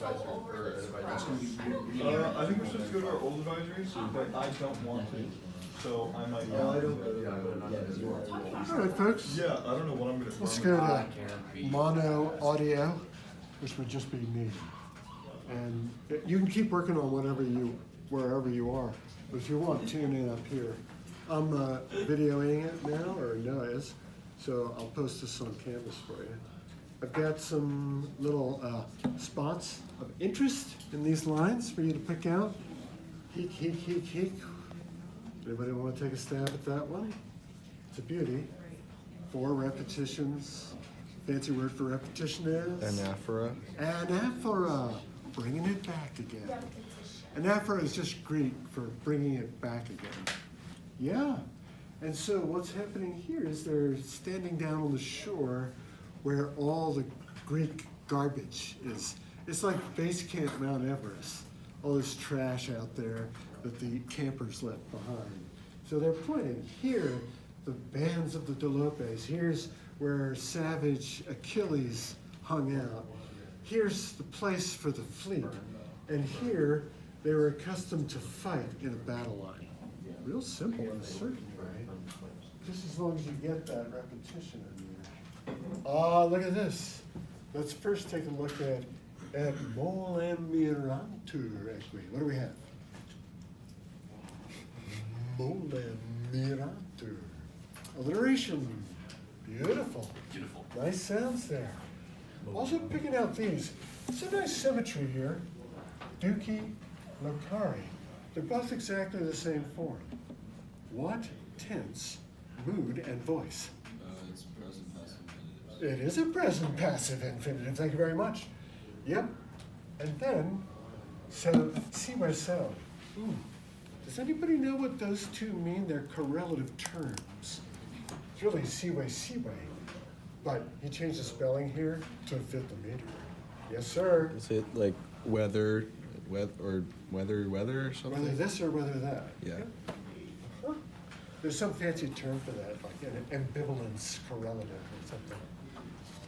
I think we're supposed to go to our old advisories, but I don't want to. So I might. I don't. All right, folks. Yeah, I don't know what I'm gonna. Let's go to mono audio, which would just be me. And you can keep working on wherever you are. But if you want, tune in up here. I'm videoing it now, or Noah is, so I'll post this on Canvas for you. I've got some little spots of interest in these lines for you to pick out. Heek, heek, heek, heek. Anybody want to take a stab at that one? It's a beauty. 4 repetitions. Fancy word for repetition is? Anaphora. Anaphora. Bringing it back again. Anaphora is just Greek for bringing it back again. Yeah. And so what's happening here is they're standing down on the shore where all the Greek garbage is. It's like base camp Mount Everest. All this trash out there that the campers left behind. So they're pointing here, the bands of the Dolopes. Here's where savage Achilles hung out. Here's the place for the fleet. And here they were accustomed to fight in a battle line. Real simple in a certain way, just as long as you get that repetition in there. Ah, look at this. Let's first take a look at Mole Mirantur. What do we have? Mole Mirantur. Alliteration. Beautiful. Beautiful. Nice sounds there. Also picking out these. It's a nice symmetry here. Duki, Locari. They're both exactly the same form. What tense, mood, and voice? It's present passive infinitive. It is a present passive infinitive. Thank you very much. Yep. And then, so, si where so. Does anybody know what those two mean? They're correlative terms. It's really si way. But he changed the spelling here to fit the meter. Yes, sir. Is it like weather or weather or something? Whether this or whether that. Yeah. Uh-huh. There's some fancy term for that, like an ambivalence correlative or something.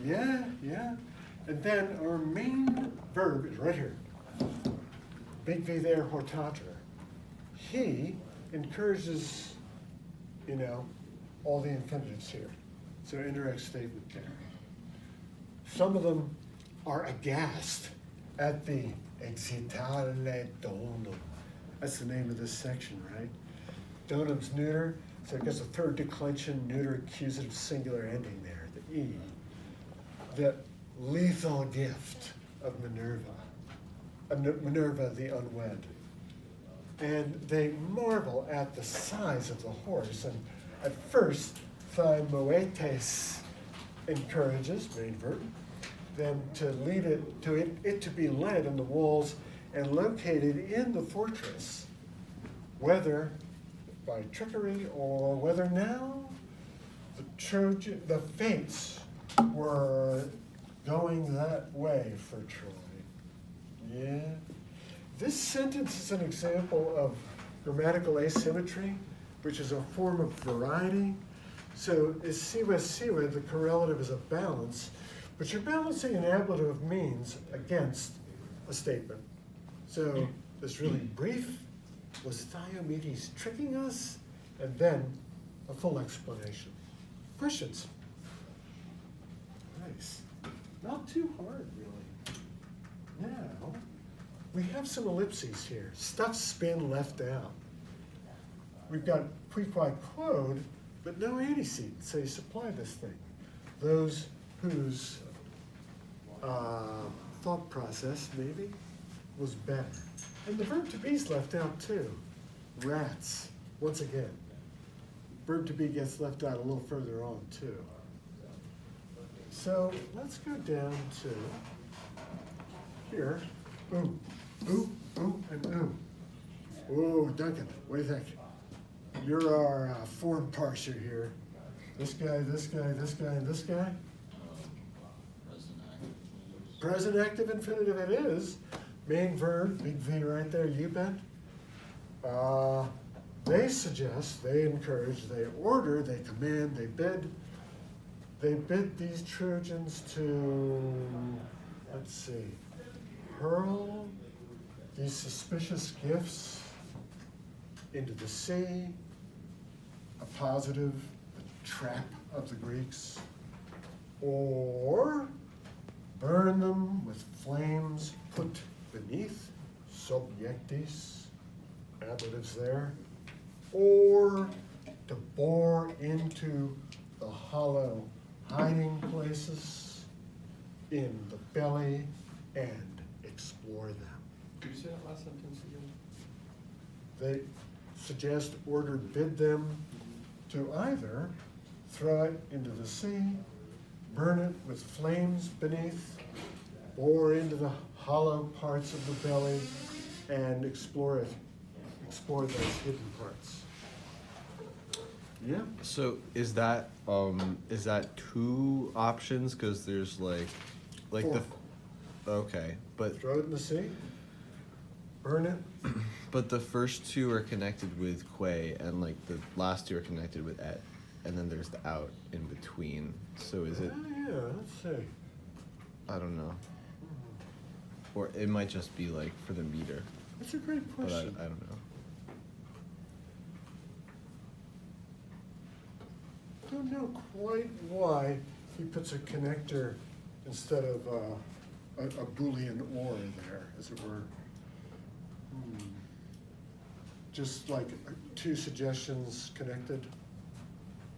Yeah. And then our main verb is right here. Big V there, hortator. He encourages, all the infinitives here. So indirect statement there. Some of them are aghast at the excitare donum. That's the name of this section, right? Donum's neuter, so it gets a third declension, neuter, accusative, singular ending there, the E. The lethal gift of Minerva. Minerva the unwed. And they marvel at the size of the horse, and at first, Thymoetes encourages, main verb, then to lead it to be led in the walls and located in the fortress, whether by trickery or whether now the fates were going that way for Troy. Yeah. This sentence is an example of grammatical asymmetry, which is a form of variety. So is siwa, the correlative is a balance, but you're balancing an ablative of means against a statement. So this really brief, was Diomedes tricking us? And then a full explanation. Questions? Nice. Not too hard, really. Now, we have some ellipses here. Stuff spin left out. We've got qui quod, but no antecedent, so you supply this thing. Those whose thought process, maybe, was better. And the verb to be is left out too. Rats, once again. Verb to be gets left out a little further on too. So let's go down to here. Ooh, and ooh. Ooh, Duncan, what do you think? You're our form parser here. This guy, and this guy. Present active infinitive it is. Main verb, big V right there, you bet. They suggest, they encourage, they order, they command, they bid. They bid these Trojans to, let's see, hurl these suspicious gifts into the sea, a positive, the trap of the Greeks, or burn them with flames put beneath, subjectis, ablatives there, or to bore into the hollow hiding places in the belly and explore them. Could you say that last sentence again? They suggest or bid them to either throw it into the sea, burn it with flames beneath, bore into the hollow parts of the belly, and explore those hidden parts. Yeah. So is that two options? Because there's like Four. okay, but Throw it in the sea, burn it. but the first two are connected with Quay, and like the last two are connected with Et, and then there's the out in between. So is it? Yeah, let's see. I don't know. Or it might just be like for the meter, That's a great but I question. don't know. I don't know quite why he puts a connector instead of a Boolean or there, as it were. Just like two suggestions connected.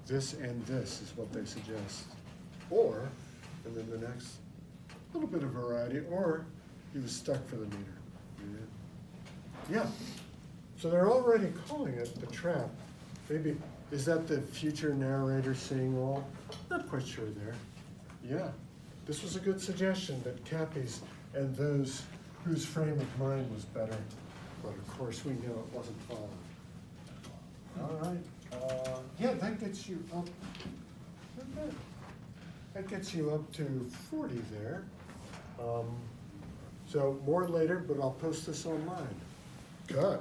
This and this is what they suggest. Or, and then the next, little bit of variety, or he was stuck for the meter. Yeah. So they're already calling it the trap. Maybe, is that the future narrator seeing all? Not quite sure there. Yeah. This was a good suggestion that Cappy's and those whose frame of mind was better. But of course, we know it wasn't followed. All right. Yeah, that gets you up. Not bad. That gets you up to 40 there. So more later, but I'll post this online. Good.